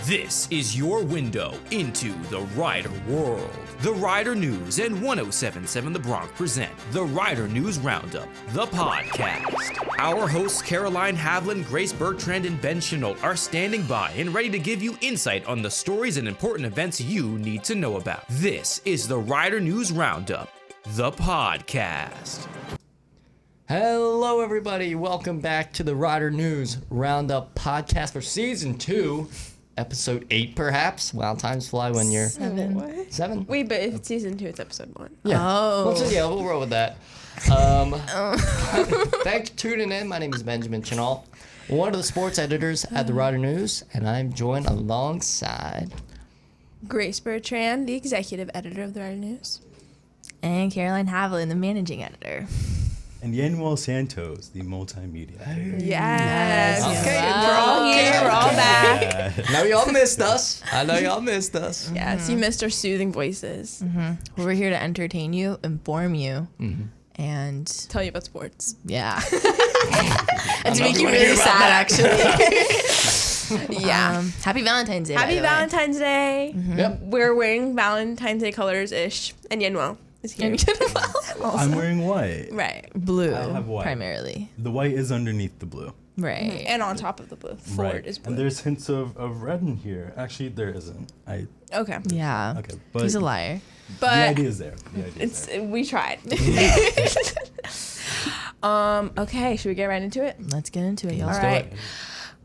This is your window into the Rider world. The Rider News and 107.7 The Bronx present the Rider News Roundup, the podcast. Our hosts Caroline Haviland, Grace Bertrand, and Ben Shinault are standing by and ready to give you insight on the stories and important events you need to know about. This is the Rider News Roundup, the podcast. Hello, everybody. Welcome back to the Rider News Roundup podcast for Season 2, Episode 8, perhaps. Wow, times fly when you're... Seven? Wait, but if it's Season 2, it's Episode 1. Yeah. Oh. We'll roll with that. Thanks for tuning in. My name is Benjamin Shinault, one of the sports editors at the Rider News, and I'm joined alongside... Grace Bertrand, the executive editor of the Rider News. And Caroline Haviland, the managing editor. And Yanuel Santos, the multimedia editor. Yes. Okay, We're all here. We're all back. Yeah. I know y'all missed us. Yes, you missed our soothing voices. We're here to entertain you, inform you, and Tell you about sports. yeah. And to make you really sad, actually. Yeah. Happy Valentine's Day. Happy Valentine's Day. Yep. We're wearing Valentine's Day colors-ish. And Yanuel is here. I'm wearing white. Right. Blue, I have white. primarily. The white is underneath the blue. Right. And on top of the blue. Forward is blue. And there's hints of red in here. Actually, there isn't. Okay. Yeah. Okay, but He's a liar. the But idea is there. we tried. Okay, should we get right into it? Let's get into it, y'all. All right.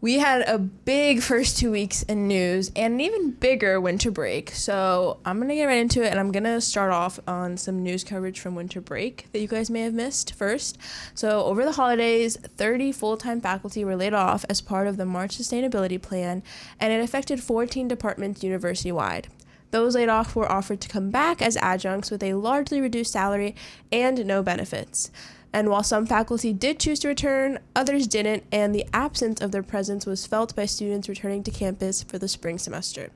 We had a big first 2 weeks in news and an even bigger winter break. So I'm going to get right into it, and I'm going to start off on some news coverage from winter break that you guys may have missed first. So over the holidays, 30 full-time faculty were laid off as part of the March Sustainability Plan, and it affected 14 departments university-wide. Those laid off were offered to come back as adjuncts with a largely reduced salary and no benefits. And while some faculty did choose to return, others didn't, and the absence of their presence was felt by students returning to campus for the spring semester.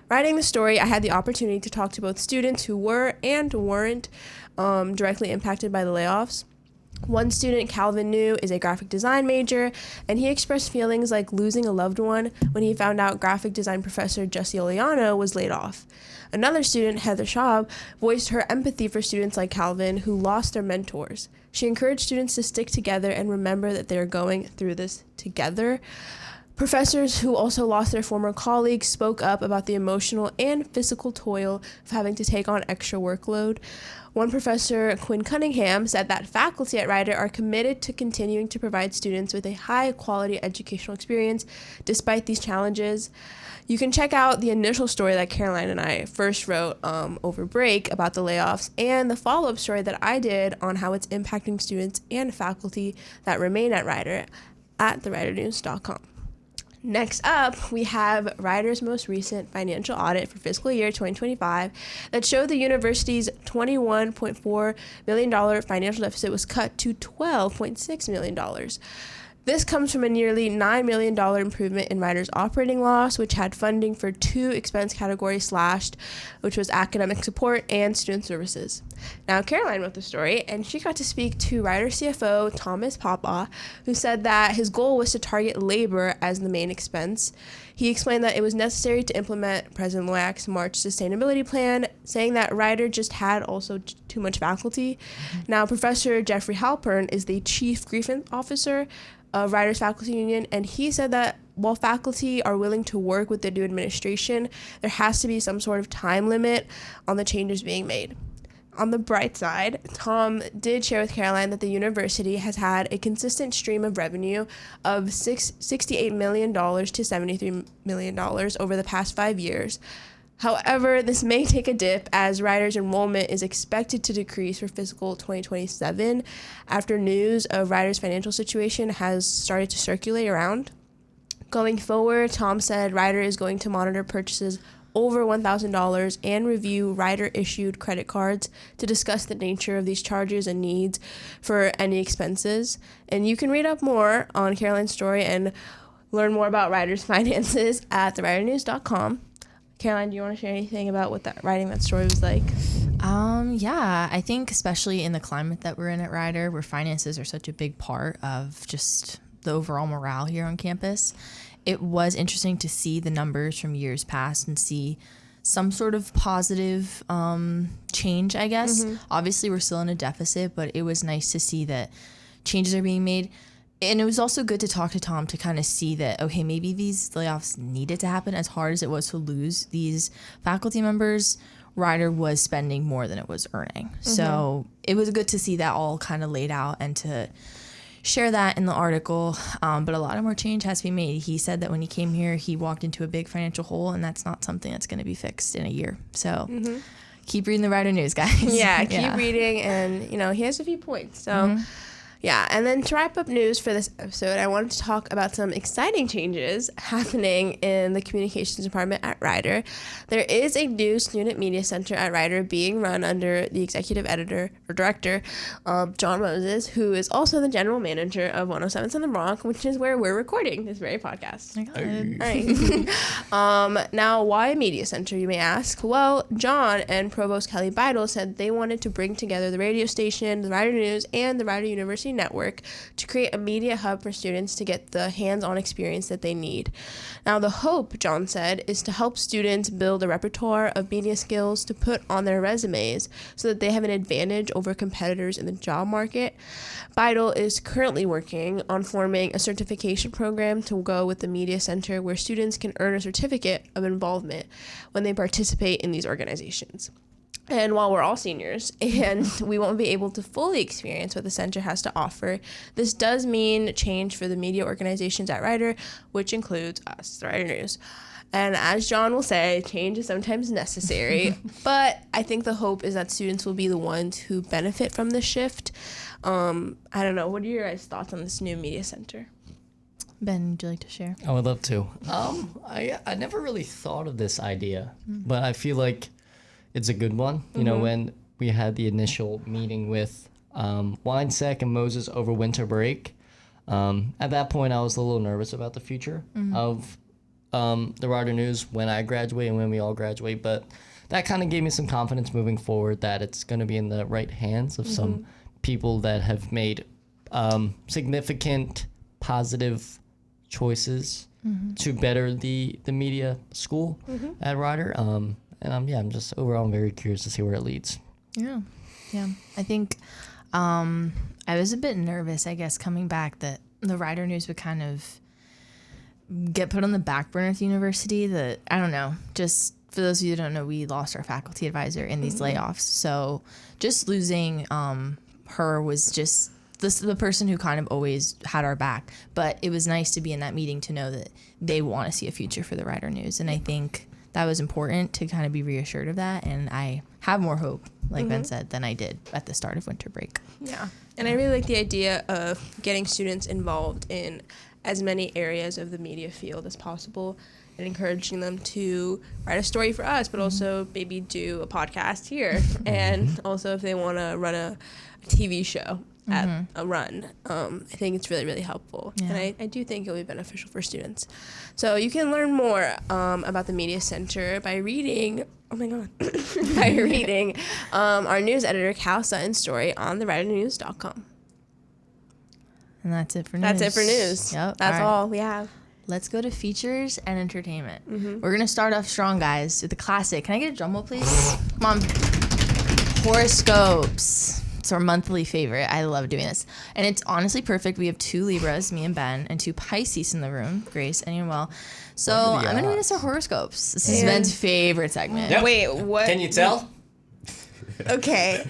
Writing the story, I had the opportunity to talk to both students who were and weren't directly impacted by the layoffs. One student, Calvin New, is a graphic design major, and he expressed feelings like losing a loved one when he found out graphic design professor Jessie Oliano was laid off. Another student, Heather Schaub, voiced her empathy for students like Calvin who lost their mentors. She encouraged students to stick together and remember that they are going through this together. Professors who also lost their former colleagues spoke up about the emotional and physical toil of having to take on extra workload. One professor, Quinn Cunningham, said that faculty at Rider are committed to continuing to provide students with a high-quality educational experience despite these challenges. You can check out the initial story that Caroline and I first wrote over break about the layoffs and the follow-up story that I did on how it's impacting students and faculty that remain at Rider at theridernews.com. Next up, we have Rider's most recent financial audit for fiscal year 2025 that showed the university's $21.4 million financial deficit was cut to $12.6 million. This comes from a nearly $9 million improvement in Rider's operating loss, which had funding for two expense categories slashed, which was academic support and student services. Now, Caroline wrote the story, and she got to speak to Rider CFO Thomas Papa, who said that his goal was to target labor as the main expense. He explained that it was necessary to implement President Loyack's March Sustainability Plan, saying that Rider just had also too much faculty. Now, Professor Jeffrey Halpern is the Chief Grievance Officer of Rider's Faculty Union, and he said that while faculty are willing to work with the new administration, there has to be some sort of time limit on the changes being made. On the bright side, Tom did share with Caroline that the university has had a consistent stream of revenue of $68 million to $73 million over the past 5 years. However, this may take a dip as Rider's enrollment is expected to decrease for fiscal 2027 after news of Rider's financial situation has started to circulate around. Going forward, Tom said Rider is going to monitor purchases over $1,000 and review Rider-issued credit cards to discuss the nature of these charges and needs for any expenses. And you can read up more on Caroline's story and learn more about Rider's finances at theridernews.com. Caroline, do you want to share anything about what writing that story was like? Yeah, I think especially in the climate that we're in at Rider, where finances are such a big part of just the overall morale here on campus. It was interesting to see the numbers from years past and see some sort of positive change, I guess. Obviously, we're still in a deficit, but it was nice to see that changes are being made. And it was also good to talk to Tom to kind of see that, okay, maybe these layoffs needed to happen. As hard as it was to lose these faculty members, Rider was spending more than it was earning. So it was good to see that all kind of laid out and to share that in the article. But a lot of more change has to be made. He said that when he came here, he walked into a big financial hole, and that's not something that's going to be fixed in a year. So keep reading the Rider News, guys. Yeah, keep reading, and he has a few points. So yeah, and then to wrap up news for this episode, I wanted to talk about some exciting changes happening in the communications department at Rider. There is a new student media center at Rider being run under the executive editor or director, John Moses, who is also the general manager of 107 The Bronx, which is where we're recording this very podcast. All right. Now, why a media center, you may ask? Well, John and Provost Kelly Beidel said they wanted to bring together the radio station, the Rider News, and the Rider University Network to create a media hub for students to get the hands-on experience that they need. Now, the hope, John said, is to help students build a repertoire of media skills to put on their resumes so that they have an advantage over competitors in the job market. Beidel is currently working on forming a certification program to go with the media center where students can earn a certificate of involvement when they participate in these organizations. And while we're all seniors and we won't be able to fully experience what the center has to offer, this does mean change for the media organizations at Rider, which includes us, the Rider News. And as John will say, change is sometimes necessary, but I think the hope is that students will be the ones who benefit from this shift. I don't know. What are your guys' thoughts on this new media center? Ben, would you like to share? I would love to. I never really thought of this idea, but I feel like it's a good one. You know, when we had the initial meeting with Winesec and Moses over winter break, at that point I was a little nervous about the future of the Rider News when I graduate and when we all graduate, but that kind of gave me some confidence moving forward that it's going to be in the right hands of some people that have made significant positive choices to better the media school at Rider. And I'm just overall I'm very curious to see where it leads. Yeah. I think I was a bit nervous, I guess, coming back that the Rider News would kind of get put on the back burner at the university. That, I don't know, just for those of you who don't know, we lost our faculty advisor in these layoffs. So just losing her was just the person who kind of always had our back. But it was nice to be in that meeting to know that they want to see a future for the Rider News. And I think that was important to kind of be reassured of that. And I have more hope, like Ben said, than I did at the start of winter break. Yeah. And I really like the idea of getting students involved in as many areas of the media field as possible and encouraging them to write a story for us, but also maybe do a podcast here. And also if they want to run a TV show at a run, I think it's really, really helpful. Yeah. And I do think it'll be beneficial for students. So you can learn more about the Media Center by reading, our news editor Cal Sutton's story on theridernews.com. And that's it for news. That's it for news. Yep. That's all we have. Let's go to features and entertainment. We're going to start off strong, guys, with the classic. Can I get a drum roll, please? Mom. Horoscopes. It's our monthly favorite. I love doing this. And it's honestly perfect. We have 2 Libras, me and Ben, and 2 Pisces in the room, Grace and Manuel. So I'm going to read us our horoscopes. This is Ben's favorite segment. Yep. Wait, what? Can you tell? Okay.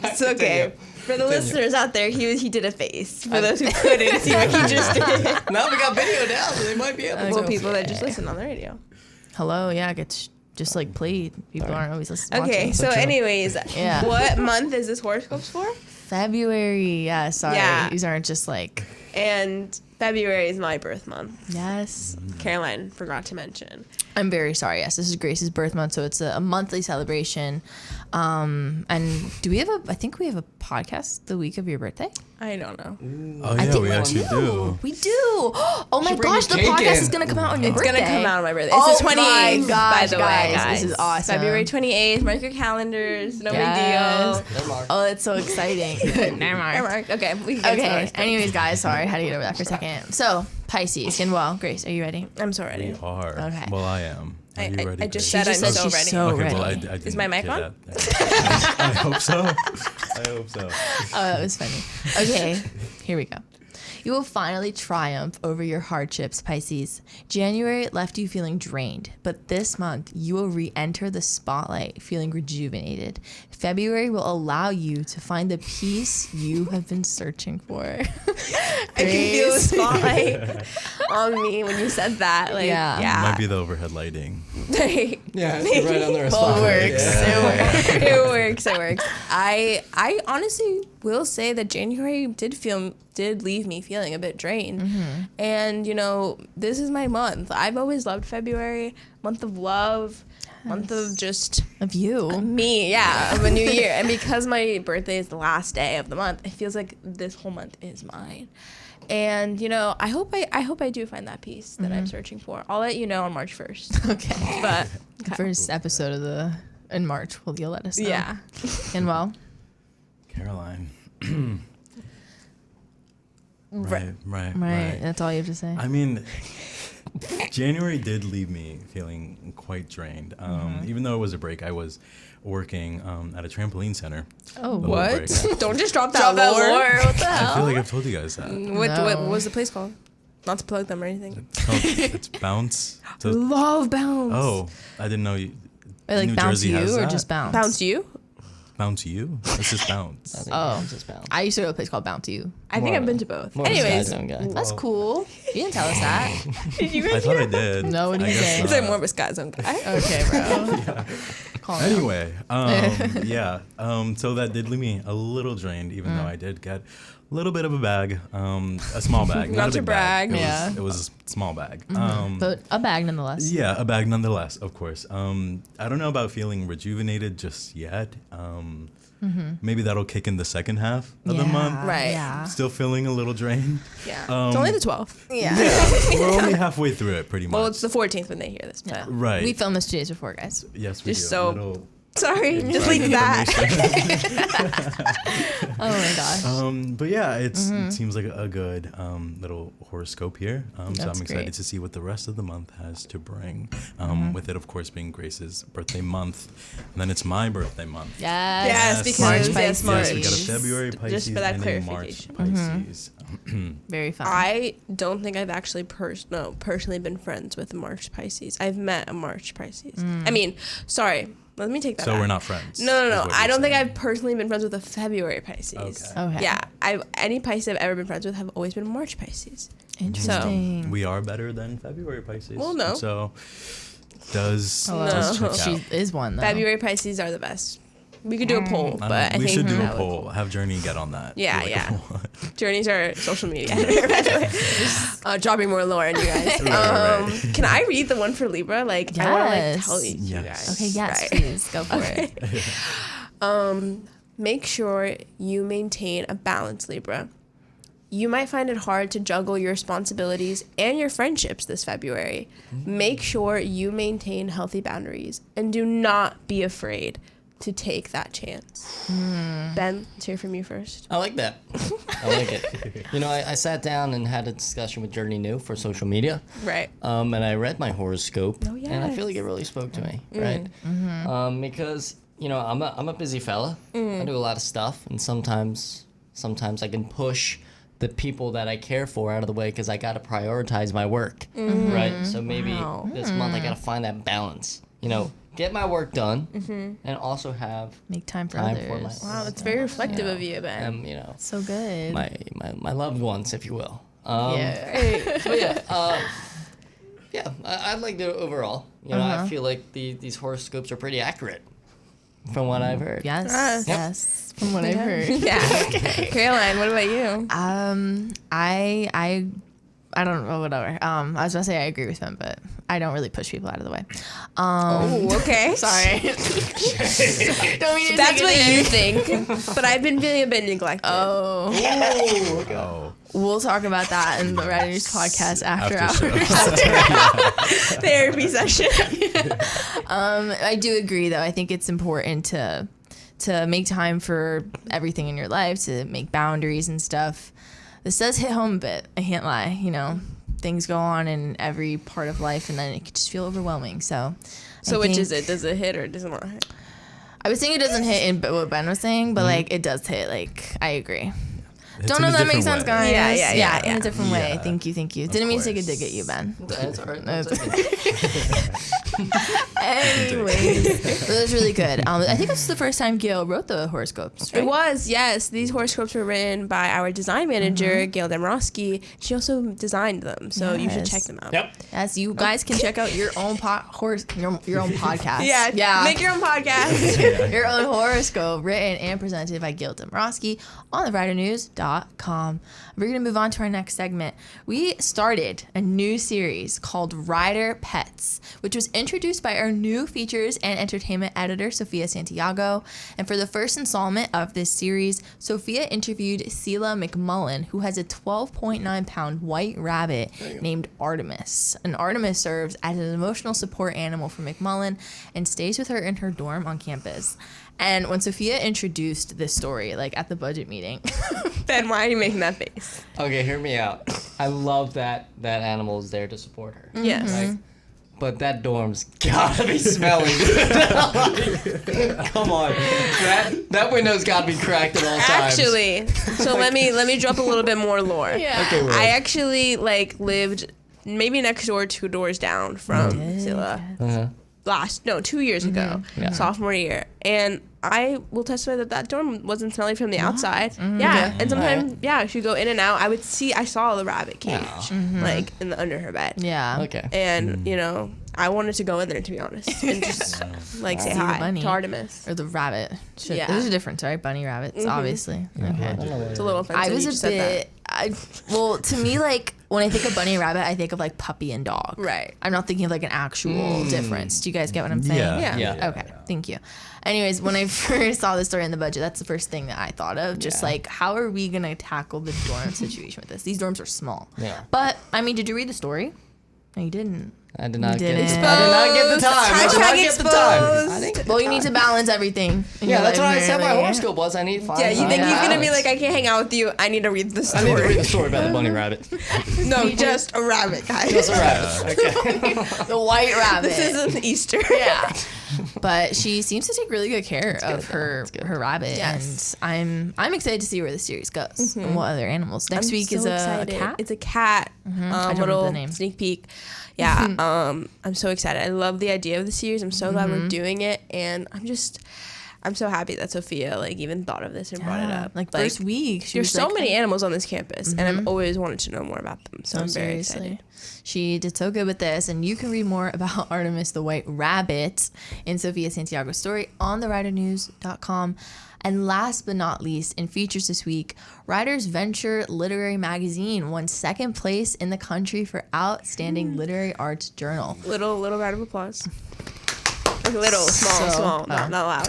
It's okay. For the listeners out there, he did a face. For those who couldn't see what he just did. Now we got video now, so they might be able to. Well, people that just listen on the radio. Hello, yeah, it gets just like played. People aren't always listening. Okay, so anyways, what month is this horoscopes for? February. Yeah, sorry. Yeah. These aren't just like. And February is my birth month. Yes. Caroline forgot to mention. I'm very sorry. Yes, this is Grace's birth month, so it's a monthly celebration. And do we have I think we have a podcast the week of your birthday. I don't know. Oh yeah, we actually do. We do. Oh my Should bring gosh, the your cake podcast in. is gonna come out on your It's birthday. gonna come out on my birthday. Oh It's the 28th, my gosh, by the way, guys. This is awesome. February 28th. Mark your calendars. No Yes. big deal. They're marked. Oh, it's so exciting. Never mind. Mark. Okay, we can get Okay. started. Anyways, guys, sorry, I had to get over that for a second. So Pisces, and well, Grace, are you ready? I'm so ready. We are. Okay. Well, I am. Are you ready? I just Grace? said I'm said so she's ready. so Okay, ready. well, I didn't Is my mic hear on? that. I hope so. I hope so. Oh, that was funny. Okay, here we go. You will finally triumph over your hardships, Pisces. January left you feeling drained, but this month you will re-enter the spotlight feeling rejuvenated. February will allow you to find the peace you have been searching for. I can feel the spotlight on me when you said that. Like, Yeah. Might be the overhead lighting. Yeah, it's right under a It spot. works. It works. It works. I honestly will say that January did leave me feeling a bit drained. And this is my month. I've always loved February, month of love, month of just Of you. me, of a new year. And because my birthday is the last day of the month, it feels like this whole month is mine. And I hope I do find that peace that I'm searching for. I'll let you know on March 1st. Okay. But First episode in March, will you let us know? yeah. And well, Caroline. Right. Right. That's all you have to say. I mean, January did leave me feeling quite drained. Even though it was a break, I was working at a trampoline center. Oh, the whole What? break. Don't just drop that lore. What the I hell? feel like I've told you guys that. What was the place called? Not to plug them or anything. It's Bounce. So, Love Bounce. oh, I didn't know you. Wait, like New bounce Jersey you has or that? just bounce? Bounce you? Bounce you? It's just Bounce. I think Oh. it's just bound. I used to go to a place called Bounce You. I think More- I've been to both. More of a Anyways, Sky Zone guy. That's cool. You didn't tell us that. did you I guys thought I did. No, what do I you guess say? It's not. like more of a Sky Zone guy. Okay, bro. Calm down. Anyway, yeah. So that did leave me a little drained, even though I did get a little bit of a bag, a small bag, Not a to big bag. brag. Yeah. It was a small bag. But a bag nonetheless. Yeah, a bag nonetheless, of course. I don't know about feeling rejuvenated just yet. Maybe that'll kick in the second half of the month. Right. Yeah. Still feeling a little drained. Yeah. It's only the 12th. Yeah. We're only halfway through it, pretty much. Well, it's the 14th when they hear this. But right. We filmed this 2 days before, guys. Yes, we Just do. so- Little sorry, just inside leave that. information. Oh my gosh. But yeah, it seems like a good little horoscope here. So I'm That's excited great. to see what the rest of the month has to bring. With it, of course, being Grace's birthday month, and then it's my birthday month. Yes. Yes, because March yes, Pisces. March. Yes, we got a February Just Pisces for that and a March clarification. Pisces. Very fun. I don't think I've actually personally been friends with a March Pisces. I've met a March Pisces. I mean, sorry. Let me take that So back. we're not friends. No. is what I you're don't think saying. I've personally been friends with a February Pisces. Okay. Yeah. Any Pisces I've ever been friends with have always been March Pisces. Interesting. We are better than February Pisces. Well, no. So does Hello. does check She out. is one though. February Pisces are the best. We could do a poll, I but I don't- we think should do a that would- poll. Have Journey get on that. Yeah, Be yeah. what? Journeys are social media editor, by the way. Dropping more lore on you guys. Right. Can I read the one for Libra? Like, I want to Yes. tell you Yes. guys. Okay, yes, Right. please go for it. Make sure you maintain a balance, Libra. You might find it hard to juggle your responsibilities and your friendships this February. Make sure you maintain healthy boundaries and do not be afraid to take that chance. Ben, let's hear from you first. I like that. I like it. I sat down and had a discussion with Journey New for social media. Right. And I read my horoscope, Oh, and I feel like it really spoke to me, right? Because I'm a busy fella. I do a lot of stuff, and sometimes I can push the people that I care for out of the way because I got to prioritize my work, right? So maybe this month I got to find that balance. Get my work done, and also have Make time for time others. for my Wow, that's very reflective of you, Ben. So good. my loved ones, if you will. yeah. But yeah, I like it overall. I feel like these horoscopes are pretty accurate from what I've heard. Yes. Yep. Yes. From what I've heard. Yeah. Caroline, what about you? I don't know, whatever. I was gonna say I agree with him, but I don't really push people out of the way. Okay. Sorry. Don't mean to That's take what it you there. think. But I've been feeling a bit neglected. Oh. We'll talk about that in the Rider News podcast after After hours. Therapy session. I do agree, though. I think it's important to make time for everything in your life, to make boundaries and stuff. This does hit home a bit. I can't lie. You know, things go on in every part of life, and then it could just feel overwhelming. So Which is it? Does it hit or does it not hit? I was saying it doesn't hit in what Ben was saying, but like it does hit. Like I agree. It's Don't in know a if that makes different sense, way. guys. Yeah. In a different way. Yeah. Thank you. Didn't mean to take a dig at you, Ben. That's all right. Anyways, that was really good. I think this is the first time Gail wrote the horoscopes. Right? It was, yes. These horoscopes were written by our design manager, Gail Demrosky. She also designed them, so you should Yes. check them out. Yep. Yes, you guys can check out your own your own podcast. Yeah. Make your own podcast. Your own horoscope, written and presented by Gail Demrosky on the ridernews.com. We're going to move on to our next segment. We started a new series called Rider Pets, which was introduced by our new features and entertainment editor, Sophia Santiago. And for the first installment of this series, Sophia interviewed Seela McMullen, who has a 12.9-pound white rabbit named Artemis. And Artemis serves as an emotional support animal for McMullen and stays with her in her dorm on campus. And when Sophia introduced this story, like at the budget meeting, Ben, why are you making that face? Okay, hear me out. I love that animal is there to support her. Yes. Like, but that dorm's gotta be smelly. Come on, that window's gotta be cracked at all times. Actually, so let me drop a little bit more lore. Okay, well. I actually lived maybe next door, 2 doors down from Zilla. 2 years ago, Yeah. sophomore year, and I will testify that dorm wasn't smelly from the outside. Yeah, and sometimes she'd go in and out. I saw the rabbit cage like under her bed. yeah. Okay. And I wanted to go in there, to be honest, and just say See the hi bunny. to Artemis. Or the rabbit. Yeah. There's a difference, right? Bunny rabbits, obviously. Okay. It's a little offensive. I you was just a said bit. To me, like when I think of bunny rabbit, I think of like puppy and dog. Right. I'm not thinking of like an actual difference. Do you guys get what I'm saying? Yeah. Okay. Thank you. Anyways, when I first saw this story in the budget, that's the first thing that I thought of. Just like, how are we gonna tackle the dorm situation with this? These dorms are small. Yeah. But I mean, did you read the story? No, you didn't. I did not didn't. get. I did not get the time. I did not Hashtag get the time. exposed. I didn't get Well, the you need to time. balance everything. in Yeah, your that's life, what I said. My apparently. horoscope was. I need 5. Yeah, you think he's gonna be balance. like, I can't hang out with you. I need to read the I story. need to read the story about the bunny rabbit. No, just a rabbit, guys. Just a rabbit. Okay. The white rabbit. This isn't Easter. Yeah. But she seems to take really good care of her rabbit. Yes. And I'm excited to see where the series goes and what other animals. Next week is a cat. It's a cat. I don't Little know the name. sneak peek. Yeah. I'm so excited. I love the idea of the series. I'm so glad we're doing it, and I'm so happy that Sophia even thought of this and brought it up. Like first week. She There's was so like, many animals on this campus, and I've always wanted to know more about them. So I'm very excited. She did so good with this, and you can read more about Artemis the White Rabbit in Sophia Santiago's story on the ridernews.com. And last but not least, in features this week, Rider's Venture Literary Magazine won 2nd place in the country for Outstanding Literary Arts Journal. Little round of applause. Small, not loud.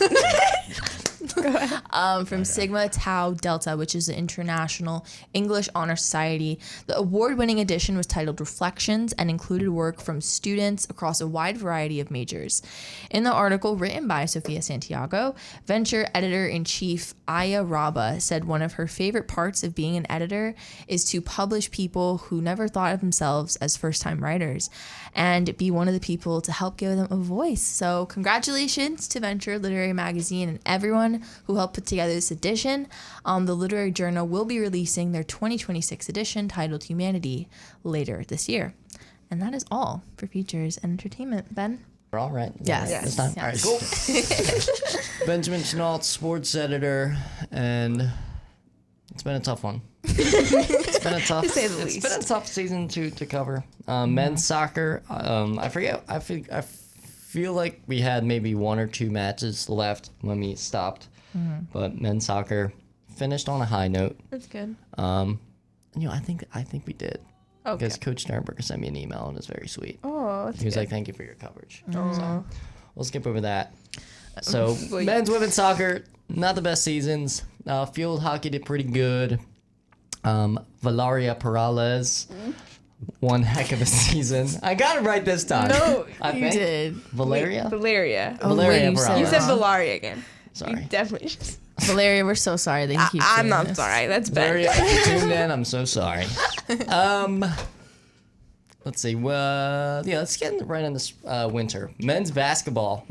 From Sigma Tau Delta, which is the International English Honor Society. The award-winning edition was titled Reflections and included work from students across a wide variety of majors. In the article written by Sophia Santiago, Venture Editor-in-Chief Aya Raba said one of her favorite parts of being an editor is to publish people who never thought of themselves as first-time writers and be one of the people to help give them a voice. So congratulations to Venture Literary Magazine and everyone who helped put together this edition. The Literary Journal will be releasing their 2026 edition titled Humanity later this year. And that is all for features and entertainment. Ben? We're all right. Yes. This time. Yes. All right, cool. Benjamin Shinault, sports editor, and it's been a tough one. It's been a tough, To say the it's least. been a tough season to cover. Men's soccer, I forget. I feel like we had maybe 1 or 2 matches left when we stopped, but men's soccer finished on a high note. That's good. I think we did. Okay. Because Coach Sternberger sent me an email and it was very sweet. Oh, that's He was good. like, "Thank you for your coverage." Aw. So we'll skip over that. So Wait. men's, women's soccer, not the best seasons. Field hockey did pretty good. Valeria Perales, one heck of a season. I got it right this time. No, I You think. did. Valeria. Valeria. Valeria wait, Perales. You said Valaria again. Sorry. You definitely just. Valeria, we're so sorry that you keep I'm doing not this. sorry. That's bad. Valeria, if you tuned in, I'm so sorry. Let's see. Let's get right on this winter. Men's basketball,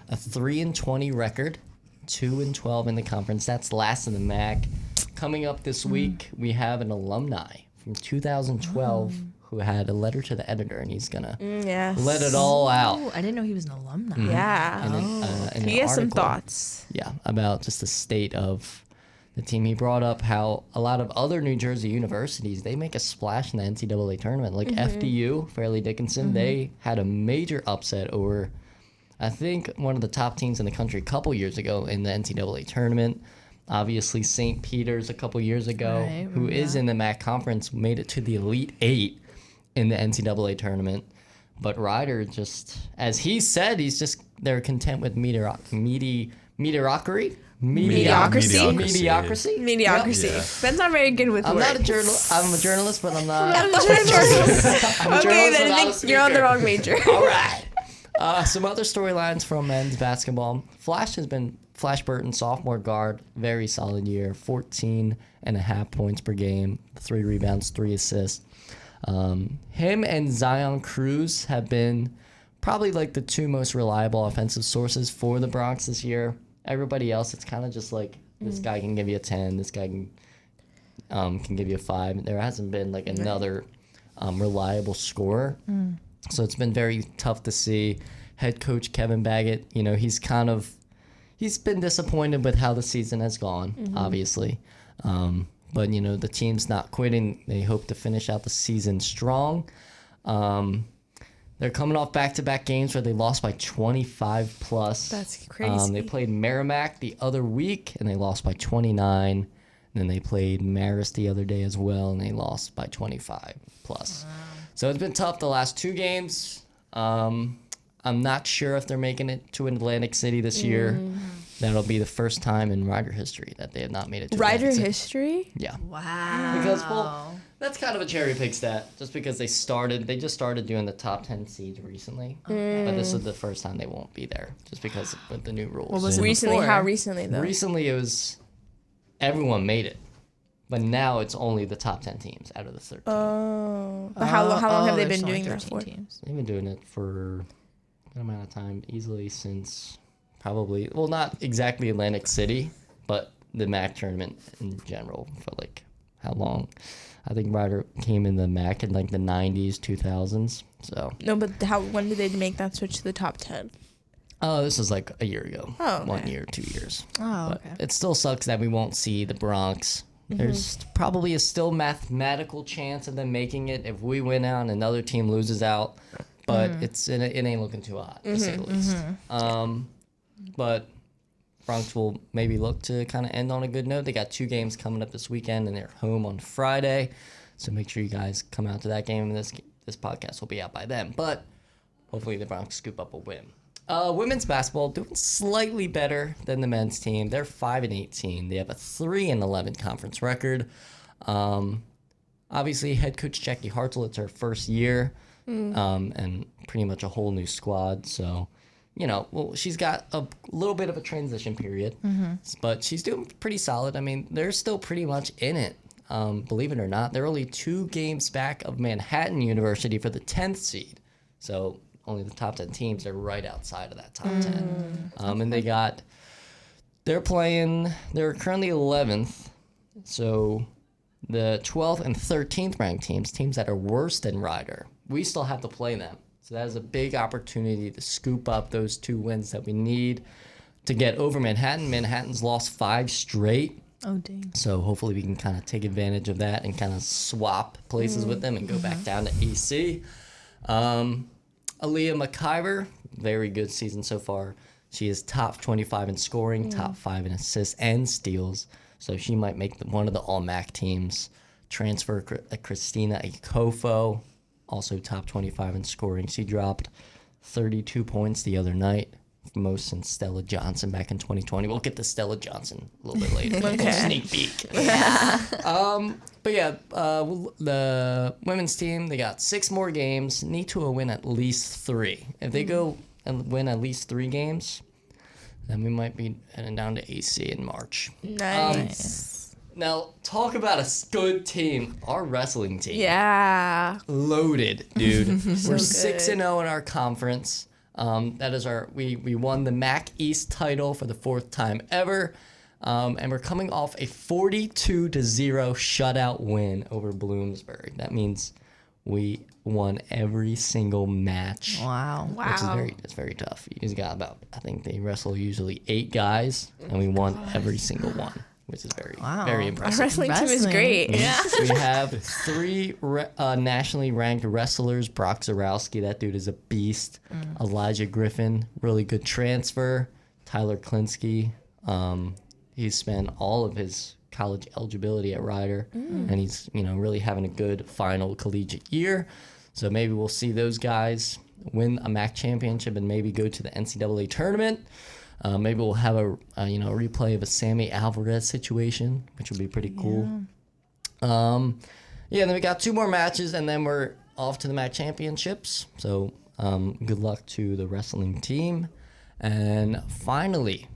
a 3-20 record, 2-12 in the conference. That's last in the MAC. Coming up this week, we have an alumni from 2012 who had a letter to the editor, and he's gonna Yes. let it all out. Oh, I didn't know he was an alumni. Yeah. In an He has some article. thoughts. Yeah, about just the state of the team. He brought up how a lot of other New Jersey universities, they make a splash in the NCAA tournament. Like FDU, Fairleigh Dickinson, they had a major upset over, I think, one of the top teams in the country a couple years ago in the NCAA tournament. Obviously, St. Peter's a couple years ago, Right, who is in the MAC conference, made it to the Elite Eight in the NCAA tournament. But Rider just, as he said, they're content with mediocrity. Mediocrity? Mediocrity. Mediocrity. Yeah. Ben's not very good with I'm words. not a journalist. I'm a journalist, but I'm not. I'm a journalist. I'm a Okay, journalist then without I a think you're on the speaker. wrong major. All right. Some other storylines from men's basketball. Flash Burton, sophomore guard, very solid year, 14.5 points per game, 3 rebounds, 3 assists. Him and Zion Cruz have been probably like the 2 most reliable offensive sources for the Bronx this year. Everybody else, it's kind of just like this guy can give you a 10, this guy can give you a 5. There hasn't been like another reliable scorer. So it's been very tough to see. Head coach Kevin Baggett, he's been disappointed with how the season has gone, obviously. But, the team's not quitting. They hope to finish out the season strong. They're coming off back-to-back games where they lost by 25 plus. That's crazy. They played Merrimack the other week, and they lost by 29. And then they played Marist the other day as well, and they lost by 25 plus. Wow. So it's been tough the last 2 games. I'm not sure if they're making it to Atlantic City this year. That'll be the first time in Rider history that they have not made it to Rider Atlantic City. history? Yeah. Wow. Because, that's kind of a cherry pick stat, just because they just started doing the top 10 seeds recently. But this is the first time they won't be there, just because with the new rules. What was it Recently? before? How recently, though? Recently, it was everyone made it, but now it's only the top 10 teams out of the 13. Oh. But how long have they there's been only doing that 13 for? teams. They've been doing it for a good amount of time, easily since probably, well, not exactly Atlantic City, but the MAC tournament in general for like how long? I think Rider came in the MAC in like the 90s, 2000s. So. No, but when did they make that switch to the top 10? Oh, this is like a year ago. Oh, okay. 1 year, 2 years. Oh, But okay. it still sucks that we won't see the Bronx. There's probably a still mathematical chance of them making it if we win out and another team loses out. But it ain't looking too hot, to say the least. But Bronx will maybe look to kind of end on a good note. They got 2 games coming up this weekend, and they're home on Friday. So make sure you guys come out to that game, and this podcast will be out by then. But hopefully the Bronx scoop up a win. Women's basketball doing slightly better than the men's team. They're 5-18. They have a 3-11 conference record. Obviously, head coach Jackie Hartzell, it's her first year, and pretty much a whole new squad. So, she's got a little bit of a transition period, but she's doing pretty solid. I mean, they're still pretty much in it. Believe it or not, they're only 2 games back of Manhattan University for the 10th seed. So only the top 10 teams are right outside of that top 10. And they're currently 11th. So the 12th and 13th ranked teams that are worse than Rider, we still have to play them. So that is a big opportunity to scoop up those 2 wins that we need to get over Manhattan. Manhattan's lost 5 straight. Oh, dang. So hopefully we can kind of take advantage of that and kind of swap places with them and go back down to EC. Aaliyah McIver, very good season so far. She is top 25 in scoring, top 5 in assists and steals. So she might make one of the All-MAC teams. transfer Christina Akofo, also top 25 in scoring. She dropped 32 points the other night, most since Stella Johnson back in 2020. We'll get to Stella Johnson a little bit later. Okay. Sneak peek. But yeah, the women's team, they got 6 more games, need to win at least 3. If they go and win at least 3 games, then we might be heading down to AC in March. Nice. Now, talk about a good team. Our wrestling team. Yeah. Loaded, dude. We're good. 6-0 in our conference. That is we won the MAC East title for the 4th time ever. And we're coming off a 42-0 shutout win over Bloomsburg. That means we won every single match. Wow. Which is very tough. You just got about, I think they wrestle usually 8 guys, and we won every single one, which is very Our impressive. wrestling team is great. Yeah. We have 3 nationally ranked wrestlers. Brock Zarowski, that dude is a beast. Elijah Griffin, really good transfer. Tyler Klinsky, he's spent all of his college eligibility at Rider, and he's really having a good final collegiate year. So maybe we'll see those guys win a MAC championship and maybe go to the NCAA tournament. Maybe we'll have a replay of a Sammy Alvarez situation, which would be pretty cool. Then we got 2 more matches, and then we're off to the MAC championships. So good luck to the wrestling team. And finally,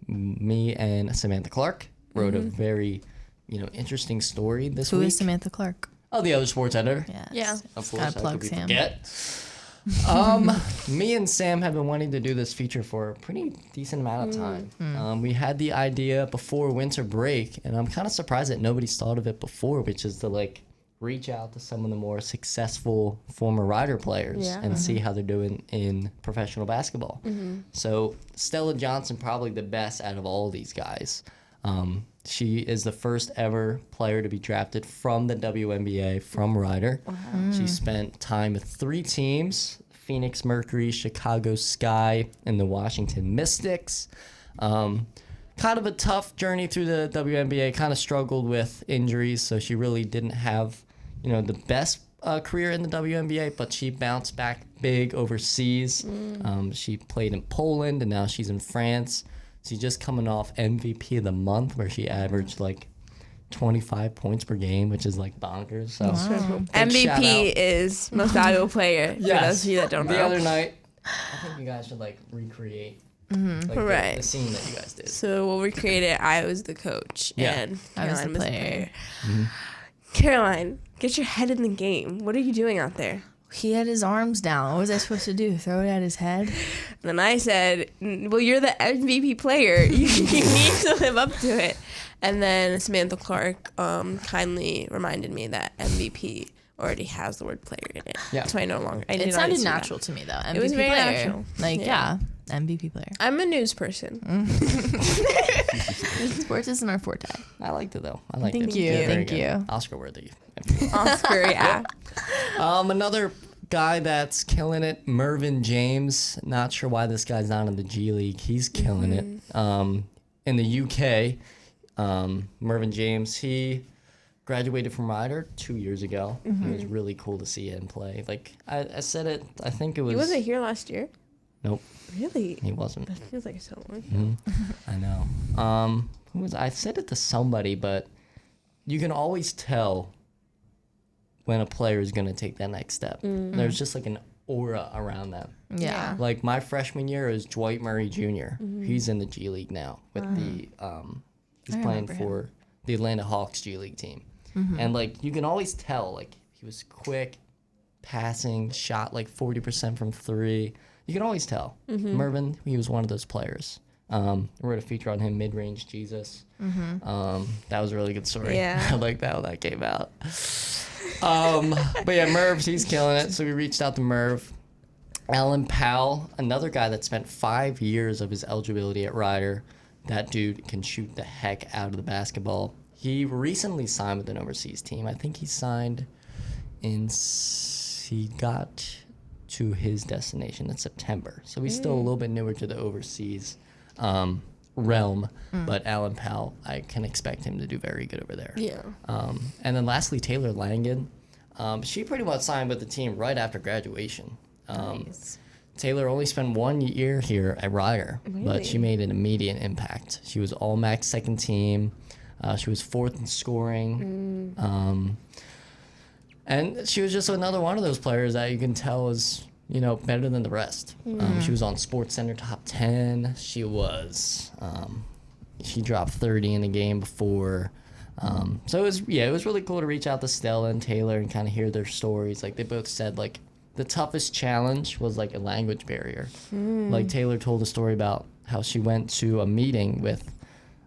me and Samantha Clark wrote a very, interesting story this week. Who is Samantha Clark? Oh, the other sports editor. Yes. Yeah. Of Gotta course, how plug could we Sam. forget? Me and Sam have been wanting to do this feature for a pretty decent amount of time. We had the idea before winter break, and I'm kind of surprised that nobody's thought of it before, which is to reach out to some of the more successful former Rider players and see how they're doing in professional basketball. So Stella Johnson, probably the best out of all these guys. She is the first ever player to be drafted from the WNBA from Rider. She spent time with 3 teams, Phoenix Mercury, Chicago Sky, and the Washington Mystics. Kind of a tough journey through the WNBA, kind of struggled with injuries, so she really didn't have, the best career in the WNBA, but she bounced back big overseas. She played in Poland, and now she's in France. She's just coming off MVP of the month, where she averaged 25 points per game, which is bonkers. So big shout out. MVP is most valuable player. For those of you that don't know. The other night, I think you guys should recreate Right. the scene that you guys did. So we'll recreate it. I was the coach, and I was Caroline the player. Caroline, get your head in the game. What are you doing out there? He had his arms down. What was I supposed to do? Throw it at his head? And then I said, well, you're the MVP player. You need to live up to it. And then Samantha Clark kindly reminded me that MVP already has the word player in it. Yeah. So I no longer. I It did not sounded see that. natural to me, though. MVP It was very player. natural. MVP player. I'm a news person. Sports isn't our forte. I liked it, though. I liked it. Thank you. Very Thank good. you. Oscar worthy. Oscar, yeah. Another guy that's killing it, Mervyn James. Not sure why this guy's not in the G League. He's killing it. In the UK, Mervyn James, he graduated from Rider 2 years ago. It was really cool to see him play. I said it, I think it was... He wasn't here last year. Nope, Really? he wasn't. That feels like so long. I know. I said it to somebody, but you can always tell when a player is going to take that next step. There's just an aura around them. Yeah. My freshman year is Dwight Murray Jr. He's in the G League now with the he's playing for the Atlanta Hawks G League team. And you can always tell he was quick, passing, shot 40% from 3. You can always tell. Mervyn, he was one of those players. I wrote a feature on him, Mid-Range Jesus. That was a really good story. Yeah. I like that when that came out. But yeah, Merv, he's killing it. So we reached out to Merv. Alan Powell, another guy that spent 5 years of his eligibility at Rider. That dude can shoot the heck out of the basketball. He recently signed with an overseas team. I think he signed he got to his destination in September. So he's still a little bit newer to the overseas realm. But Alan Powell, I can expect him to do very good over there. Yeah. And then lastly, Taylor Langan. She pretty much signed with the team right after graduation. Nice. Taylor only spent 1 year here at Rider, Really? but she made an immediate impact. She was all-MAC second team. She was 4th in scoring. And she was just another one of those players that you can tell is, better than the rest. She was on SportsCenter top 10. She was, she dropped 30 in the game before. So it was really cool to reach out to Stella and Taylor and kind of hear their stories. Like they both said, like the toughest challenge was like a language barrier. Like Taylor told a story about how she went to a meeting with,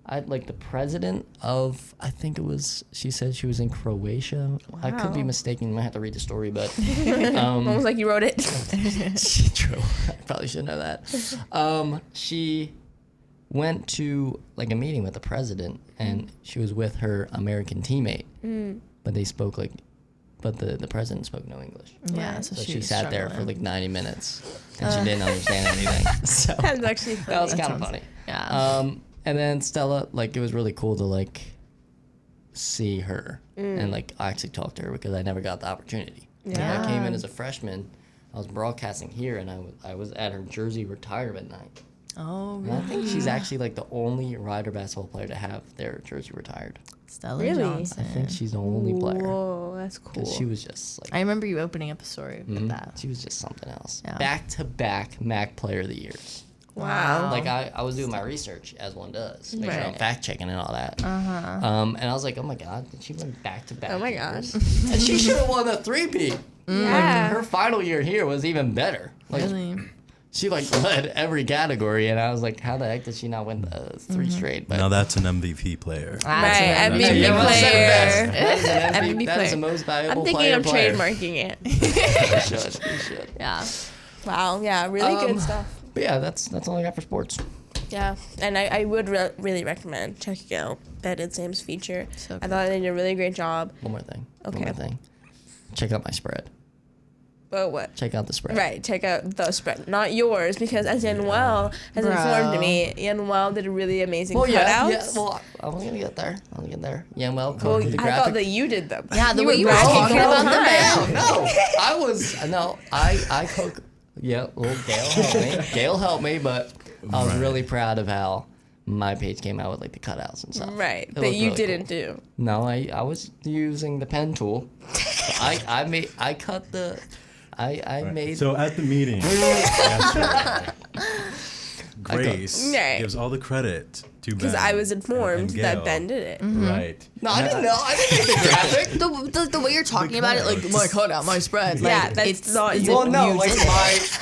the president of, I think it was, she said she was in Croatia. I could be Wow. mistaken. I might have to read the story, but Almost like you wrote it. true. I probably should know that. She went to like a meeting with the president, and she was with her American teammate, but they spoke but the president spoke no English. Yeah, So so she was sat there for struggling. like 90 minutes, and she didn't understand anything. So That's actually funny. that was kind of sounds- funny. Yeah. And then Stella, it was really cool to see her and actually talk to her because I never got the opportunity. Yeah. I came in as a freshman. I was broadcasting here, and I was at her jersey retirement night. Oh, And I think she's actually the only Rider basketball player to have their jersey retired. Stella Really? Johnson. I think she's the only player. Whoa, that's cool. Because she was just I remember you opening up a story with that. she was just something else. Yeah. Back-to-back MAC Player of the Years. Wow. I was doing my research as one does, make sure I'm Right. fact checking and all that. And I was like, oh my god, did she win back to back? Oh my years? gosh. And she should have won a 3-peat. Yeah. Her final year here was even better. Really? She led every category, and I was like, how the heck did she not win 3 straight? But Now that's an MVP player. Right, That's MVP Yeah, well, that's player. That is an MVP that is the player. most valuable I'm thinking player. of trademarking it. You should. Yeah. Wow. Yeah. Really good Um, stuff. But yeah, that's all I got for sports. Yeah, and I would really recommend checking out Ben and Sam's feature. So I thought they did a really great job. One more thing. Okay. One more thing. Check out my spread. But what? Check out the spread. Right, check out the spread, not yours, because as Yanuel has informed me, Yanuel did a really amazing Well, cutouts. yeah. Well, I was gonna get there. Yeah, well, Well, the I graphic. thought that you did them. Yeah, the way you were bragging talking all the about them. time. No, I cook. Yeah, well, Gail helped me. Gail helped me, but I was Right. really proud of how my page came out with the cutouts and stuff. Right, It that looked you really didn't cool. do. No, I was using the pen tool. I made. So at the meeting, yesterday, Grace Right. gives all the credit to Ben. Because I was informed and that Gail. Ben did it. Right. No, I didn't know. I didn't make the graphic. The way you're talking about it, like my cutout, my spread. Yeah, like, that's it's not it's you. Well, no, used-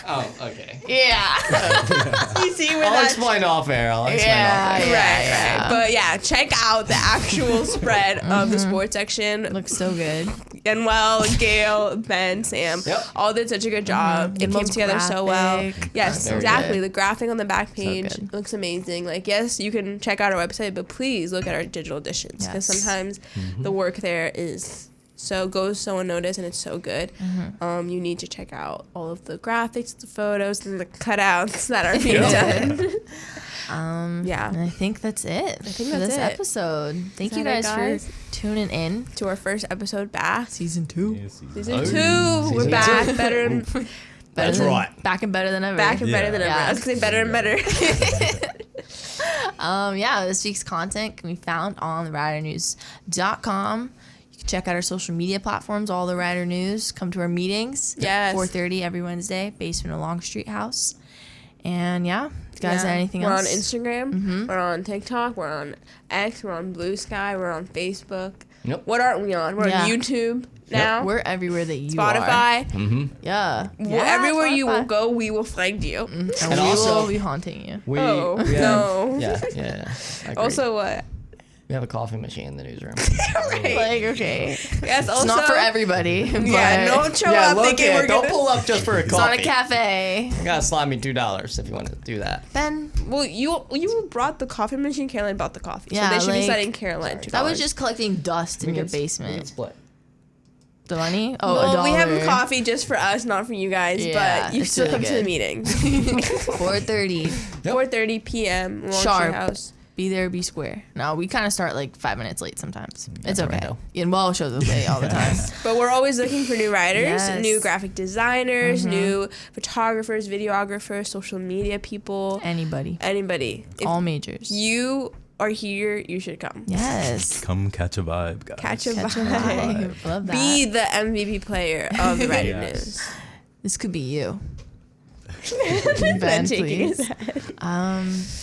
Oh, okay. Yeah. You see where I'll that... explain off air. Yeah, off air. Right. But yeah, check out the actual spread of the sports section. Looks so good. Yanuel, Gail, Ben, Sam, Yep. all did such a good job. It came Yanuel's together so well. graphic. Yes, Very exactly. good. The graphic on the back page good. looks amazing. Yes, you can check out our website, but please look at our digital editions because Yes. sometimes the work there goes so unnoticed and it's so good. You need to check out all of the graphics, the photos, and the cutouts that are being done. Yeah. And I think that's it for think this that's it. episode. Thank Is you that it, guys guys? for tuning in. To our first episode back. Season 2. Season Oh, 2. season We're two. back. Better and That's than, right. Back and better than ever. back and better than ever. Yeah. I was going to say better and better. This week's content can be found on theridernews.com. You can check out our social media platforms, all the Rider News. Come to our meetings. Yes. 4:30 every Wednesday, basement of Long Street House. And you guys, Yeah. anything We're else? on Instagram. We're on TikTok. We're on X. We're on Blue Sky. We're on Facebook. Nope. What aren't we on? We're Yeah. on YouTube now. We're everywhere that you are. Spotify. Yeah. Everywhere you will Spotify. go, we will find you. And we also- will be haunting you. We Oh, have, no. Yeah. Agreed. Also, what? we have a coffee machine in the newsroom. Right. Like, okay. Yes, also. It's not for everybody. Yeah, but don't show up thinking we're don't going pull up just for a It's not a coffee. cafe. You gotta slide me $2 if you want to do that. Ben, Well, you brought the coffee machine. Caroline bought the coffee. Yeah, so they should be like- sliding Caroline $2. that was just collecting dust in your We can basement. split. The money? Oh, Well, we have $1. coffee just for us, not for you guys, Yeah, but you it's still really come to the good. meeting. 4:30. 4:30 p.m. Launch Sharp. House. Be there, be square. No, we kind of start like 5 minutes late sometimes. It's all right, okay. though. And Well shows us late all the time. But we're always looking for new writers, Yes. new graphic designers, new photographers, videographers, social media people, Anybody. anybody. If All majors. you are here, you should come. Yes. Come catch a vibe, guys. Catch a Catch a vibe. vibe. Love that. Be the MVP player of the Rider Yes. News. This could be you. Ben Ben, shaking his please. head.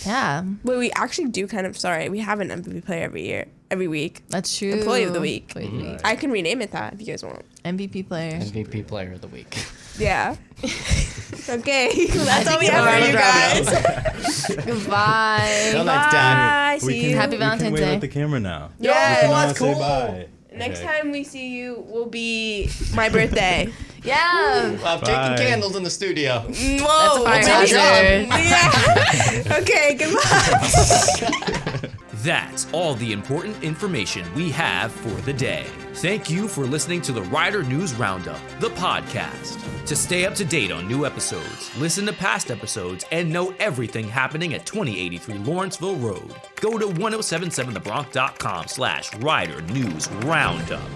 Yeah, Wait, we actually do kind of, we have an MVP player every week. that's true. Employee of the week. Employee of the week. I can rename it that if you guys want. MVP player. MVP player of the week. Yeah. Okay, that's all we have for you guys. Goodbye. Till next time. Bye. See you. Happy We Valentine's can wave Day. at the camera now. Yes. We can that's say cool. bye. Next Okay. time we see you will be my birthday. Yeah. I'm taking Bye. candles in the studio. Whoa. That's a maybe- fire hazard. Yeah. Okay, goodbye. That's all the important information we have for the day. Thank you for listening to the Rider News Roundup, the podcast. To stay up to date on new episodes, listen to past episodes, and know everything happening at 2083 Lawrenceville Road, go to 1077thebronx.com/Rider News Roundup.